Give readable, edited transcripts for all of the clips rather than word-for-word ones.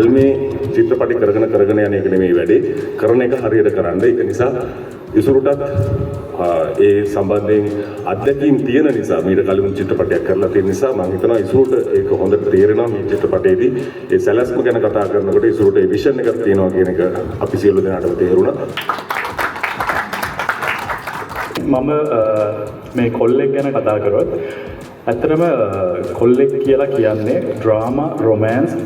ෆිල්මේ චිත්‍රපටි කරගෙන යන එක නෙමෙයි වැඩේ. කරන එක හරියට කරන්න. ඒක නිසා ඉසුරුටත් ඒ සම්බන්ධයෙන් අත්දැකීම් තියෙන නිසා මීට කලින් චිත්‍රපටයක් කරලා තියෙන නිසා මම හිතනවා ඉසුරුට ඒක හොඳට තේරෙනවා මේ චිත්‍රපටයේදී ඒ සැලැස්ම ගැන කතා කරනකොට ඉසුරුට ඒ විෂන් එකක් තියෙනවා කියන එක අපි සියලු දෙනාටම තේරුණා. මම මේ කොල්ලෙක් ගැන කතා කරොත් ඇත්තටම කොල්ලෙක් කියලා කියන්නේ ඩ්‍රාමා රොමෑන්ස්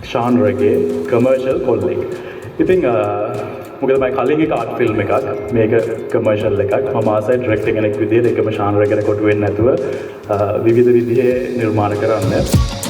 ශාන්රගේ කමර්ෂල් කොල්ලෙක්. ඉතින් මොකද මම කලින් එක ආර්ට් ෆිල්ම් එකක් මේක කමර්ෂල් එකක් මම ආසයි ඩිරෙක්ටර් කෙනෙක් විදිහට එකම ශාන්ර ගැන කොටු වෙන්නේ නැතුව විවිධ විදිහේ නිර්මාණ කරන්න.